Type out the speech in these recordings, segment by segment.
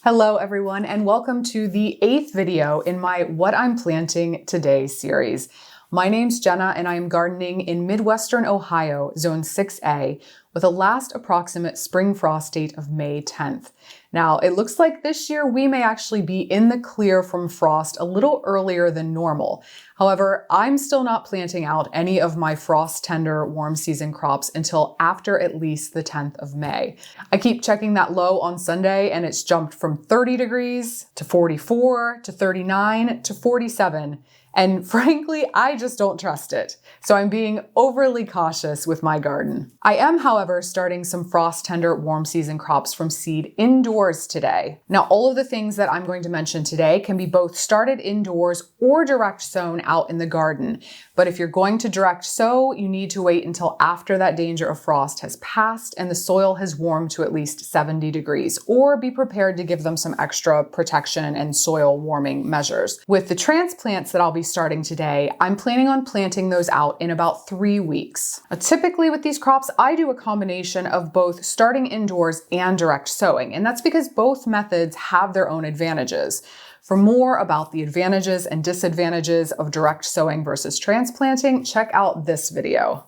Hello everyone, and welcome to the 8th video in my What I'm Planting Today series. My name's Jenna and I am gardening in Midwestern Ohio, Zone 6A, with a last approximate spring frost date of May 10th. Now, it looks like this year we may actually be in the clear from frost a little earlier than normal. However, I'm still not planting out any of my frost-tender warm season crops until after at least the 10th of May. I keep checking that low on Sunday and it's jumped from 30 degrees to 44 to 39 to 47. And frankly, I just don't trust it. So I'm being overly cautious with my garden. I am, however, starting some frost-tender warm season crops from seed indoors today. Now, all of the things that I'm going to mention today can be both started indoors or direct sown out in the garden. But if you're going to direct sow, you need to wait until after that danger of frost has passed and the soil has warmed to at least 70 degrees, or be prepared to give them some extra protection and soil warming measures. With the transplants that I'll be starting today, I'm planning on planting those out in about 3 weeks. Typically with these crops, I do a combination of both starting indoors and direct sowing, and that's because both methods have their own advantages. For more about the advantages and disadvantages of direct sowing versus transplanting, check out this video.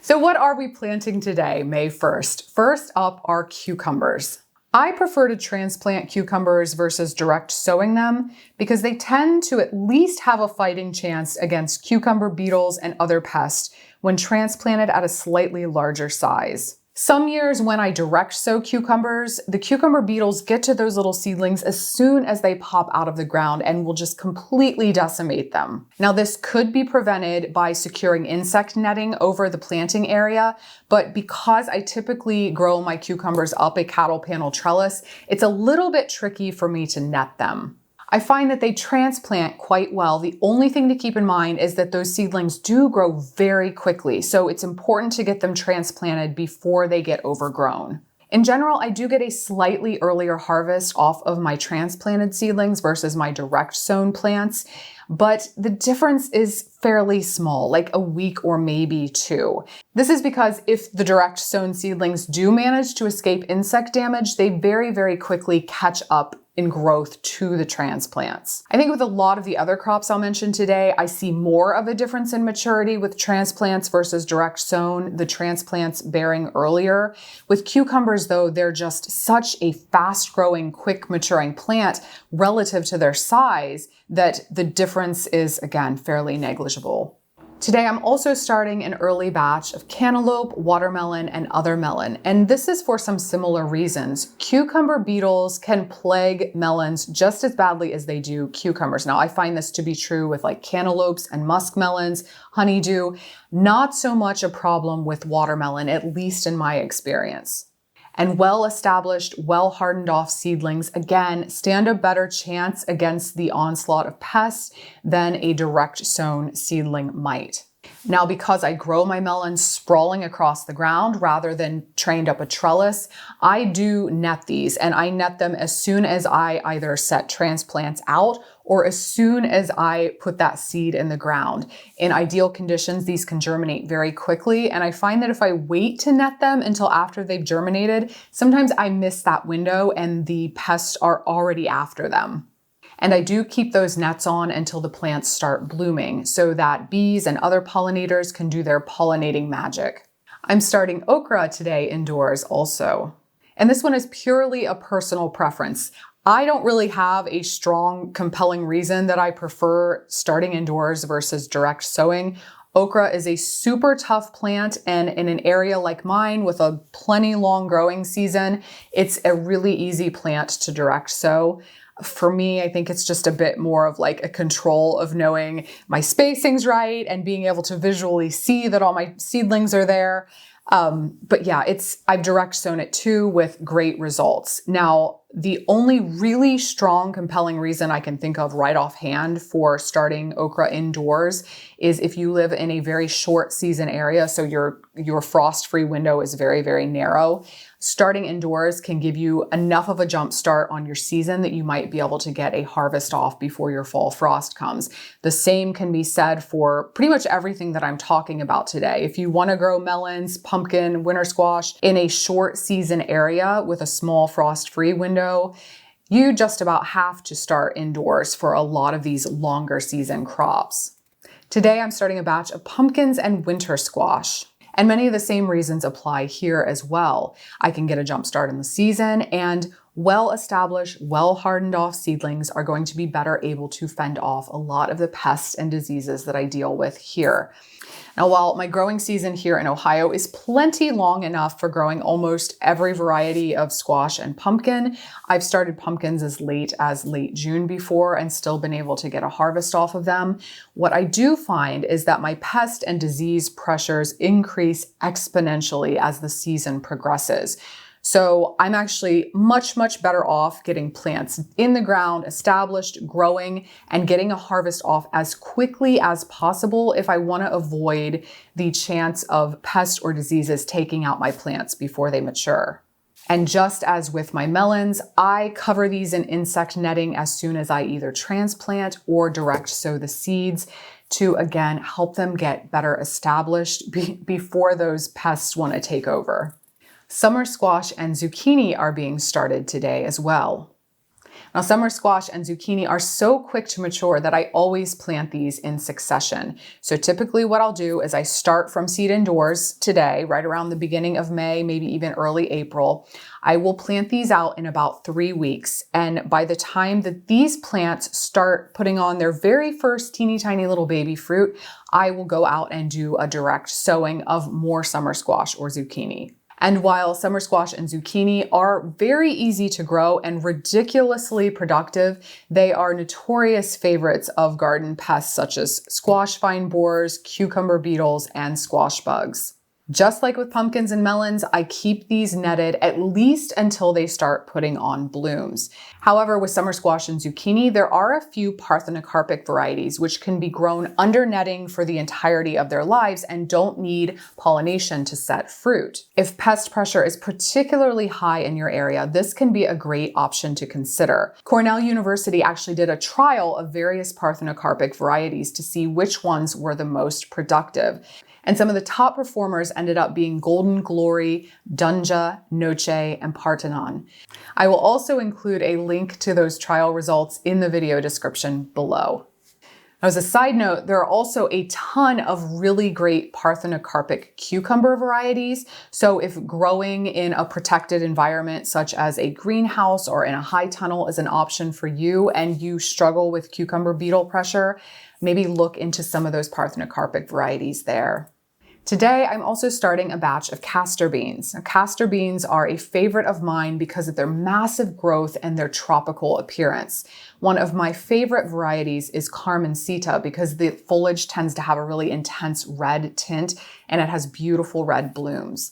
So what are we planting today, May 1st? First up are cucumbers. I prefer to transplant cucumbers versus direct sowing them because they tend to at least have a fighting chance against cucumber beetles and other pests when transplanted at a slightly larger size. Some years when I direct sow cucumbers, the cucumber beetles get to those little seedlings as soon as they pop out of the ground and will just completely decimate them. Now, this could be prevented by securing insect netting over the planting area, but because I typically grow my cucumbers up a cattle panel trellis, it's a little bit tricky for me to net them. I find that they transplant quite well. The only thing to keep in mind is that those seedlings do grow very quickly, so it's important to get them transplanted before they get overgrown. In general, I do get a slightly earlier harvest off of my transplanted seedlings versus my direct sown plants, but the difference is fairly small, like a week or maybe 2. This is because if the direct sown seedlings do manage to escape insect damage, they very, very quickly catch up in growth to the transplants. I think with a lot of the other crops I'll mention today, I see more of a difference in maturity with transplants versus direct sown, the transplants bearing earlier. With cucumbers though, they're just such a fast growing, quick maturing plant relative to their size that the difference is, again, fairly negligible. Today, I'm also starting an early batch of cantaloupe, watermelon, and other melon, and this is for some similar reasons. Cucumber beetles can plague melons just as badly as they do cucumbers. Now, I find this to be true with like cantaloupes and muskmelons, honeydew, not so much a problem with watermelon, at least in my experience. And well-established, well-hardened off seedlings, again, stand a better chance against the onslaught of pests than a direct sown seedling might. Now, because I grow my melons sprawling across the ground rather than trained up a trellis, I do net these, and I net them as soon as I either set transplants out or as soon as I put that seed in the ground. In ideal conditions, these can germinate very quickly, and I find that if I wait to net them until after they've germinated, sometimes I miss that window and the pests are already after them. And I do keep those nets on until the plants start blooming so that bees and other pollinators can do their pollinating magic. I'm starting okra today indoors also. And this one is purely a personal preference. I don't really have a strong, compelling reason that I prefer starting indoors versus direct sowing. Okra is a super tough plant, and in an area like mine with a plenty long growing season, it's a really easy plant to direct sow. For me, I think it's just a bit more of like a control of knowing my spacing's right and being able to visually see that all my seedlings are there. But yeah, I've direct sown it too with great results. Now, the only really strong, compelling reason I can think of right offhand for starting okra indoors is if you live in a very short season area, so your frost-free window is very, very narrow. Starting indoors can give you enough of a jump start on your season that you might be able to get a harvest off before your fall frost comes. The same can be said for pretty much everything that I'm talking about today. If you want to grow melons, pumpkin, winter squash in a short season area with a small frost-free window, You just about have to start indoors for a lot of these longer season crops. Today I'm starting a batch of pumpkins and winter squash. And many of the same reasons apply here as well. I can get a jump start in the season, and well-established, well-hardened off seedlings are going to be better able to fend off a lot of the pests and diseases that I deal with here. Now, while my growing season here in Ohio is plenty long enough for growing almost every variety of squash and pumpkin, I've started pumpkins as late June before and still been able to get a harvest off of them. What I do find is that my pest and disease pressures increase exponentially as the season progresses. So I'm actually much better off getting plants in the ground, established, growing, and getting a harvest off as quickly as possible if I want to avoid the chance of pests or diseases taking out my plants before they mature. And just as with my melons, I cover these in insect netting as soon as I either transplant or direct sow the seeds to, again, help them get better established before those pests want to take over. Summer squash and zucchini are being started today as well. Now, summer squash and zucchini are so quick to mature that I always plant these in succession. So typically what I'll do is I start from seed indoors today, right around the beginning of May, maybe even early April. I will plant these out in about 3 weeks. And by the time that these plants start putting on their very first teeny tiny little baby fruit, I will go out and do a direct sowing of more summer squash or zucchini. And while summer squash and zucchini are very easy to grow and ridiculously productive, they are notorious favorites of garden pests such as squash vine borers, cucumber beetles, and squash bugs. Just like with pumpkins and melons, I keep these netted at least until they start putting on blooms. However, with summer squash and zucchini, there are a few parthenocarpic varieties which can be grown under netting for the entirety of their lives and don't need pollination to set fruit. If pest pressure is particularly high in your area, this can be a great option to consider. Cornell University actually did a trial of various parthenocarpic varieties to see which ones were the most productive. And some of the top performers ended up being Golden Glory, Dunja, Noche, and Parthenon. I will also include a link to those trial results in the video description below. Now, as a side note, there are also a ton of really great parthenocarpic cucumber varieties. So if growing in a protected environment such as a greenhouse or in a high tunnel is an option for you and you struggle with cucumber beetle pressure, maybe look into some of those parthenocarpic varieties there. Today, I'm also starting a batch of castor beans. Now, castor beans are a favorite of mine because of their massive growth and their tropical appearance. One of my favorite varieties is Carmencita because the foliage tends to have a really intense red tint and it has beautiful red blooms.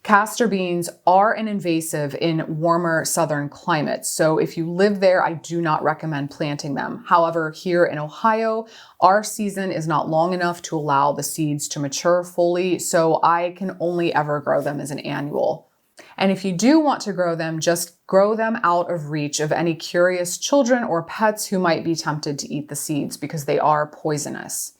Castor beans are an invasive in warmer southern climates, so if you live there, I do not recommend planting them. However, here in Ohio, our season is not long enough to allow the seeds to mature fully, so I can only ever grow them as an annual. And if you do want to grow them, just grow them out of reach of any curious children or pets who might be tempted to eat the seeds because they are poisonous.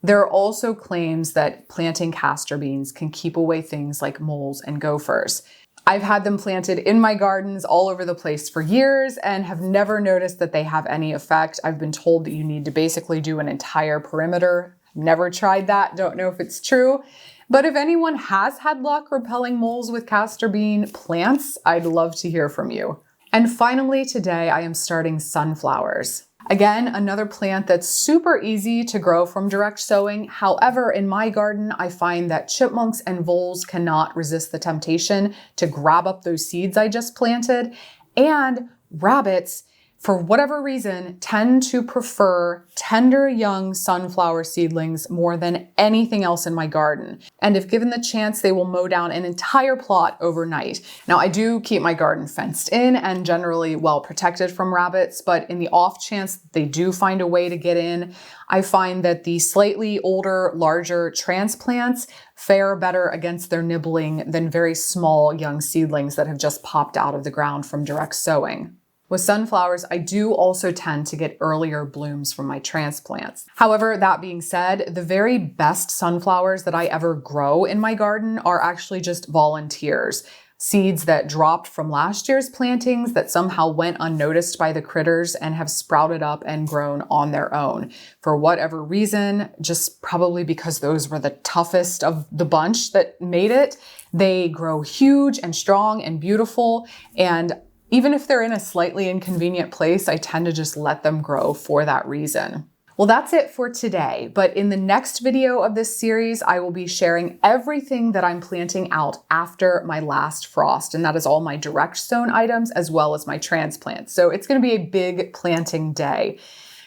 There are also claims that planting castor beans can keep away things like moles and gophers. I've had them planted in my gardens all over the place for years and have never noticed that they have any effect. I've been told that you need to basically do an entire perimeter. Never tried that, don't know if it's true. But if anyone has had luck repelling moles with castor bean plants, I'd love to hear from you. And finally, today I am starting sunflowers. Again, another plant that's super easy to grow from direct sowing. However, in my garden, I find that chipmunks and voles cannot resist the temptation to grab up those seeds I just planted. And rabbits, for whatever reason, tend to prefer tender young sunflower seedlings more than anything else in my garden. And if given the chance, they will mow down an entire plot overnight. Now, I do keep my garden fenced in and generally well protected from rabbits, but in the off chance they do find a way to get in, I find that the slightly older, larger transplants fare better against their nibbling than very small young seedlings that have just popped out of the ground from direct sowing. With sunflowers, I do also tend to get earlier blooms from my transplants. However, that being said, the very best sunflowers that I ever grow in my garden are actually just volunteers. seeds that dropped from last year's plantings that somehow went unnoticed by the critters and have sprouted up and grown on their own. For whatever reason, just probably because those were the toughest of the bunch that made it, they grow huge and strong and beautiful. And even if they're in a slightly inconvenient place, I tend to just let them grow for that reason. Well, that's it for today, but in the next video of this series, I will be sharing everything that I'm planting out after my last frost, and that is all my direct sown items as well as my transplants. So it's going to be a big planting day.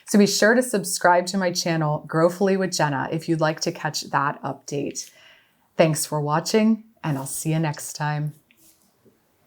So be sure to subscribe to my channel, Growfully with Jenna, if you'd like to catch that update. Thanks for watching, and I'll see you next time.